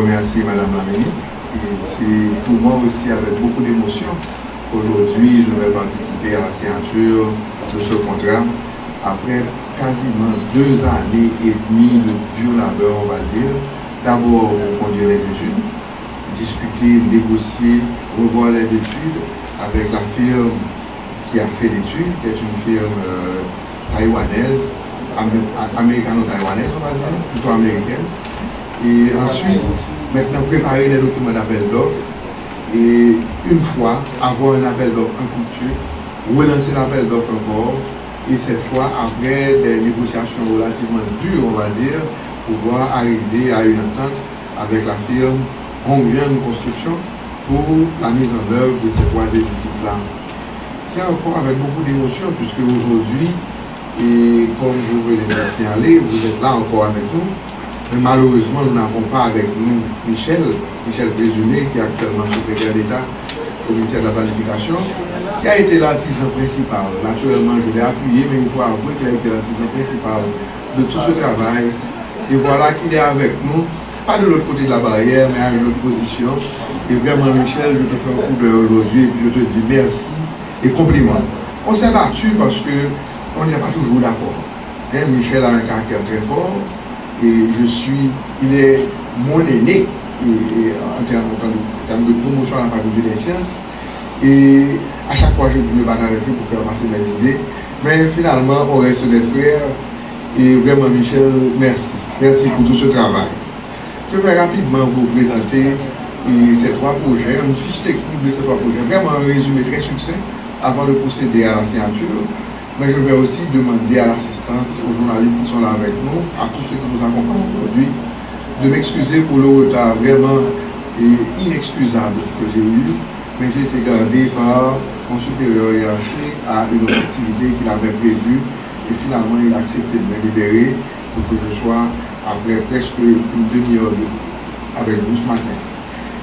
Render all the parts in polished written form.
remercier Madame la Ministre. Et c'est pour moi aussi avec beaucoup d'émotion. Aujourd'hui, je vais participer à la signature de ce contrat après quasiment 2 années et demie de dur labeur, on va dire. D'abord, pour conduire les études, discuter, négocier, revoir les études avec la firme qui a fait l'étude, qui est une firme taïwanaise, américano-taïwanaise, on va dire, plutôt américaine. Et ensuite, maintenant, préparer les documents d'appel d'offres. Et une fois, avoir un appel d'offres infructueux, relancer l'appel d'offres encore. Et cette fois, après des négociations relativement dures, on va dire, pouvoir arriver à une entente avec la firme Hongrian Construction pour la mise en œuvre de ces 3 édifices-là. C'est encore avec beaucoup d'émotion, puisque aujourd'hui, et comme vous venez de le signaler, vous êtes là encore avec nous. Mais malheureusement, nous n'avons pas avec nous Michel Présumé, qui est actuellement secrétaire d'État au ministère de la Planification, qui a été l'artisan principal. Naturellement, je l'ai appuyé, mais il faut avouer qu'il a été l'artisan principal de tout ce travail. Et voilà qu'il est avec nous, pas de l'autre côté de la barrière, mais à une autre position. Et vraiment, Michel, je te fais un coup d'œil aujourd'hui, et puis je te dis merci et compliments. On s'est battu parce qu'on n'est pas toujours d'accord. Michel a un caractère très fort. Et il est mon aîné en termes de promotion à la faculté des sciences. Et à chaque fois, je me battre avec lui pour faire passer mes idées. Mais finalement, on reste des frères. Et vraiment, Michel, merci. Merci pour tout ce travail. Je vais rapidement vous présenter ces 3 projets, une fiche technique de ces 3 projets. Vraiment un résumé très succinct avant de procéder à la signature. Mais je vais aussi demander à l'assistance, aux journalistes qui sont là avec nous, à tous ceux qui nous accompagnent aujourd'hui, de m'excuser pour le retard vraiment inexcusable que j'ai eu, mais j'ai été gardé par mon supérieur hiérarchique à une autre activité qu'il avait prévue, et finalement il a accepté de me libérer pour que je sois après presque une demi-heure avec vous ce matin.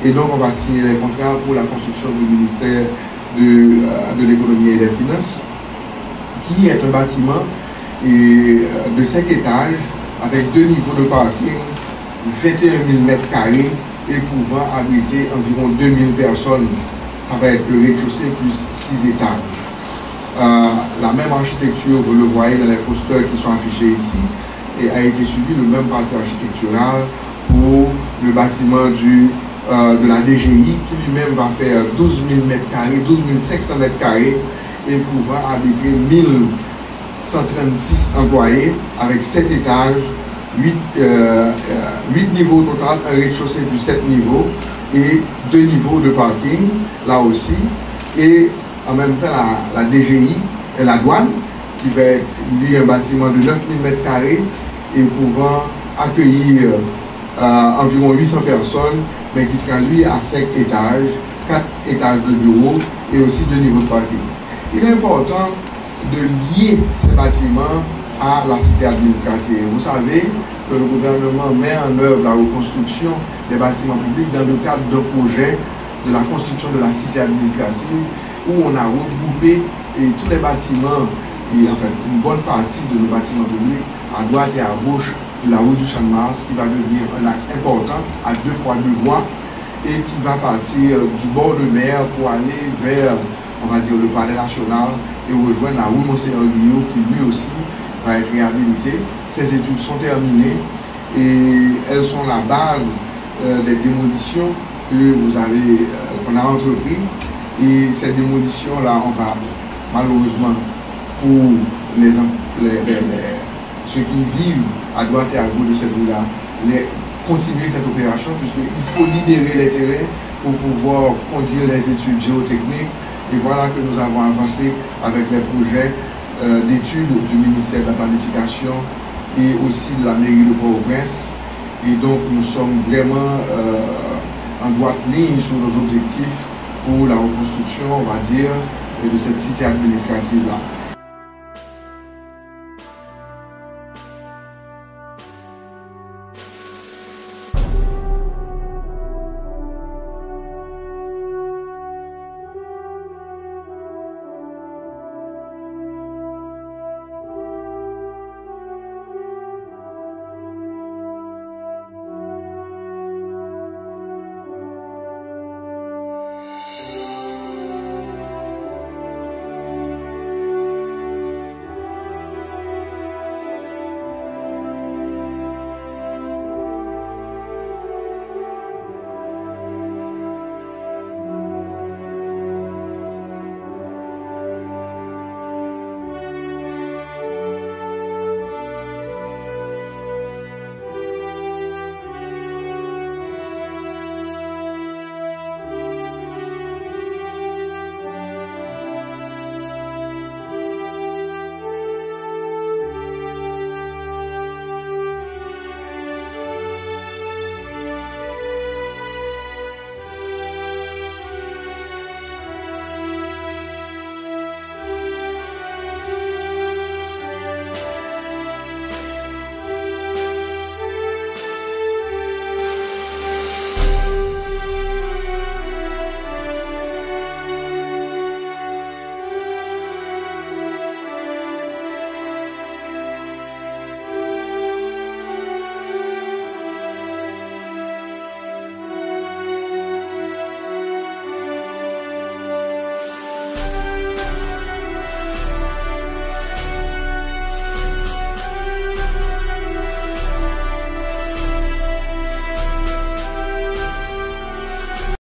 Et donc on va signer les contrats pour la construction du ministère de l'économie et des finances, qui est un bâtiment de 5 étages avec 2 niveaux de parking, 21 000 m² et pouvant abriter environ 2000 personnes. Ça va être le rez-de-chaussée plus 6 étages. La même architecture, vous le voyez dans les posters qui sont affichés ici, et a été suivi le même parti architectural pour le bâtiment de la DGI qui lui-même va faire 12 000 m², 12 500 m² et pouvant habiter 1136 employés avec 7 étages, 8 niveaux au total, un rez-de-chaussée plus 7 niveaux et 2 niveaux de parking là aussi. Et en même temps la DGI et la douane qui va être lui un bâtiment de 9000 m² et pouvant accueillir environ 800 personnes, mais qui sera lui à 5 étages, 4 étages de bureaux et aussi 2 niveaux de parking. Il est important de lier ces bâtiments à la cité administrative. Vous savez que le gouvernement met en œuvre la reconstruction des bâtiments publics dans le cadre d'un projet de la construction de la cité administrative où on a regroupé tous les bâtiments, et en fait une bonne partie de nos bâtiments publics à droite et à gauche de la route du Champ de Mars, qui va devenir un axe important à 2 fois 2 voies et qui va partir du bord de mer pour aller vers, on va dire, le palais national et rejoindre la rue Monseigneur Guillot qui lui aussi va être réhabilité. Ces études sont terminées et elles sont la base des démolitions qu'on a entrepris. Et cette démolition-là, on va malheureusement pour ceux qui vivent à droite et à gauche de cette rue-là, continuer cette opération puisqu'il faut libérer les terrains pour pouvoir conduire les études géotechniques. Et voilà que nous avons avancé avec les projets d'études du ministère de la Planification et aussi de la mairie de Port-au-Prince. Et donc nous sommes vraiment en droite ligne sur nos objectifs pour la reconstruction, on va dire, de cette cité administrative-là.